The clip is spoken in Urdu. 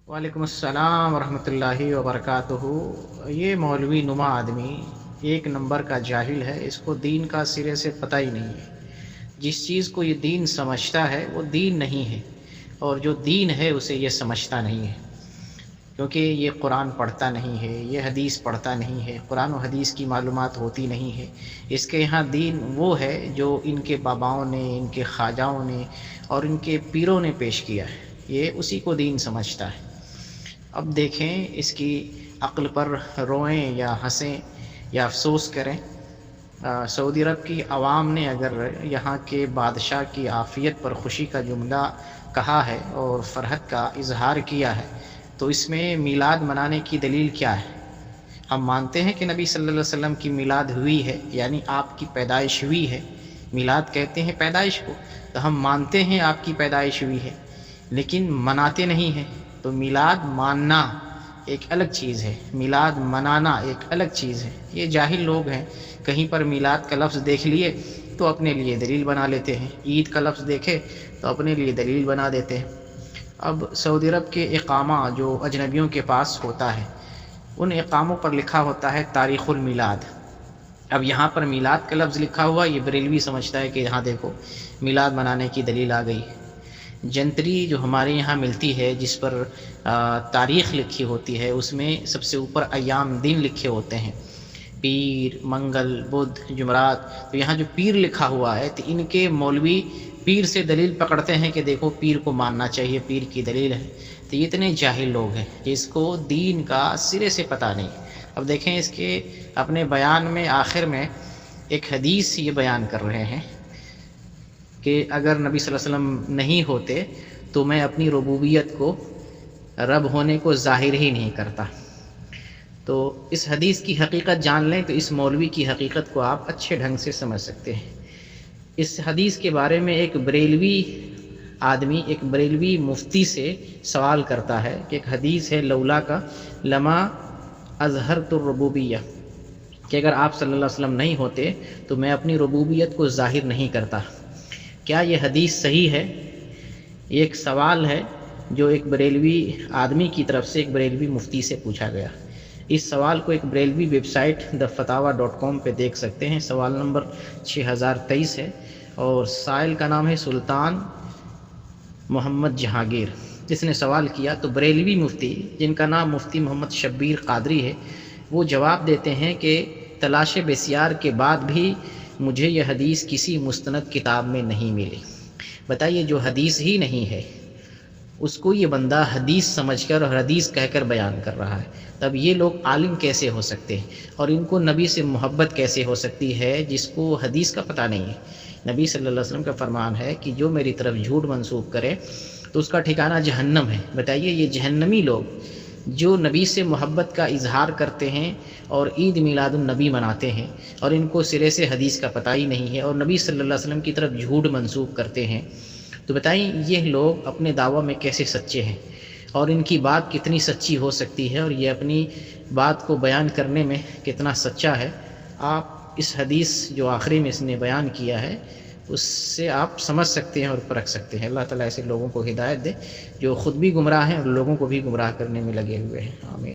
وعلیکم السلام ورحمۃ اللہ وبرکاتہ۔ یہ مولوی نما آدمی ایک نمبر کا جاہل ہے، اس کو دین کا سرے سے پتہ ہی نہیں ہے۔ جس چیز کو یہ دین سمجھتا ہے وہ دین نہیں ہے، اور جو دین ہے اسے یہ سمجھتا نہیں ہے، کیونکہ یہ قرآن پڑھتا نہیں ہے، یہ حدیث پڑھتا نہیں ہے، قرآن و حدیث کی معلومات ہوتی نہیں ہے۔ اس کے یہاں دین وہ ہے جو ان کے باباؤں نے، ان کے خواجاؤں نے اور ان کے پیروں نے پیش کیا ہے، یہ اسی کو دین سمجھتا ہے۔ اب دیکھیں اس کی عقل پر روئیں یا ہنسیں یا افسوس کریں۔ سعودی عرب کی عوام نے اگر یہاں کے بادشاہ کی عافیت پر خوشی کا جملہ کہا ہے اور فرحت کا اظہار کیا ہے، تو اس میں میلاد منانے کی دلیل کیا ہے؟ ہم مانتے ہیں کہ نبی صلی اللہ علیہ وسلم کی میلاد ہوئی ہے، یعنی آپ کی پیدائش ہوئی ہے۔ میلاد کہتے ہیں پیدائش کو، تو ہم مانتے ہیں آپ کی پیدائش ہوئی ہے، لیکن مناتے نہیں ہیں۔ تو میلاد ماننا ایک الگ چیز ہے، میلاد منانا ایک الگ چیز ہے۔ یہ جاہل لوگ ہیں، کہیں پر میلاد کا لفظ دیکھ لیے تو اپنے لیے دلیل بنا لیتے ہیں، عید کا لفظ دیکھے تو اپنے لیے دلیل بنا دیتے ہیں۔ اب سعودی عرب کے اقامہ جو اجنبیوں کے پاس ہوتا ہے، ان اقاموں پر لکھا ہوتا ہے تاریخ المیلاد۔ اب یہاں پر میلاد کا لفظ لکھا ہوا، یہ بریلوی سمجھتا ہے کہ یہاں دیکھو میلاد منانے کی دلیل آ گئی۔ جنتری جو ہمارے یہاں ملتی ہے، جس پر تاریخ لکھی ہوتی ہے، اس میں سب سے اوپر ایام دن لکھے ہوتے ہیں، پیر، منگل، بدھ، جمعرات۔ تو یہاں جو پیر لکھا ہوا ہے، تو ان کے مولوی پیر سے دلیل پکڑتے ہیں کہ دیکھو پیر کو ماننا چاہیے، پیر کی دلیل ہے۔ تو یہ اتنے جاہل لوگ ہیں جس کو دین کا سرے سے پتہ نہیں۔ اب دیکھیں اس کے اپنے بیان میں آخر میں ایک حدیث یہ بیان کر رہے ہیں کہ اگر نبی صلی اللہ علیہ وسلم نہیں ہوتے تو میں اپنی ربوبیت کو، رب ہونے کو ظاہر ہی نہیں کرتا۔ تو اس حدیث کی حقیقت جان لیں تو اس مولوی کی حقیقت کو آپ اچھے ڈھنگ سے سمجھ سکتے ہیں۔ اس حدیث کے بارے میں ایک بریلوی آدمی، ایک بریلوی مفتی سے سوال کرتا ہے کہ ایک حدیث ہے لولا کا لما اظہرت الربوبیہ، کہ اگر آپ صلی اللہ علیہ وسلم نہیں ہوتے تو میں اپنی ربوبیت کو ظاہر نہیں کرتا۔ کیا یہ حدیث صحیح ہے؟ یہ ایک سوال ہے جو ایک بریلوی آدمی کی طرف سے ایک بریلوی مفتی سے پوچھا گیا۔ اس سوال کو ایک بریلوی ویب سائٹ thefatwa.com پہ دیکھ سکتے ہیں۔ سوال نمبر 6023 ہے اور سائل کا نام ہے سلطان محمد جہانگیر۔ جس نے سوال کیا تو بریلوی مفتی، جن کا نام مفتی محمد شبیر قادری ہے، وہ جواب دیتے ہیں کہ تلاش بسیار کے بعد بھی مجھے یہ حدیث کسی مستند کتاب میں نہیں ملی۔ بتائیے، جو حدیث ہی نہیں ہے اس کو یہ بندہ حدیث سمجھ کر اور حدیث کہہ کر بیان کر رہا ہے، تب یہ لوگ عالم کیسے ہو سکتے ہیں؟ اور ان کو نبی سے محبت کیسے ہو سکتی ہے جس کو حدیث کا پتہ نہیں ہے؟ نبی صلی اللہ علیہ وسلم کا فرمان ہے کہ جو میری طرف جھوٹ منسوب کرے تو اس کا ٹھکانہ جہنم ہے۔ بتائیے، یہ جہنمی لوگ جو نبی سے محبت کا اظہار کرتے ہیں اور عید میلاد النبی مناتے ہیں، اور ان کو سرے سے حدیث کا پتہ ہی نہیں ہے اور نبی صلی اللہ علیہ وسلم کی طرف جھوٹ منسوب کرتے ہیں، تو بتائیں یہ لوگ اپنے دعویٰ میں کیسے سچے ہیں اور ان کی بات کتنی سچی ہو سکتی ہے اور یہ اپنی بات کو بیان کرنے میں کتنا سچا ہے؟ آپ اس حدیث جو آخری میں اس نے بیان کیا ہے اس سے آپ سمجھ سکتے ہیں اور پرکھ سکتے ہیں۔ اللہ تعالیٰ ایسے لوگوں کو ہدایت دے جو خود بھی گمراہ ہیں اور لوگوں کو بھی گمراہ کرنے میں لگے ہوئے ہیں۔ آمین۔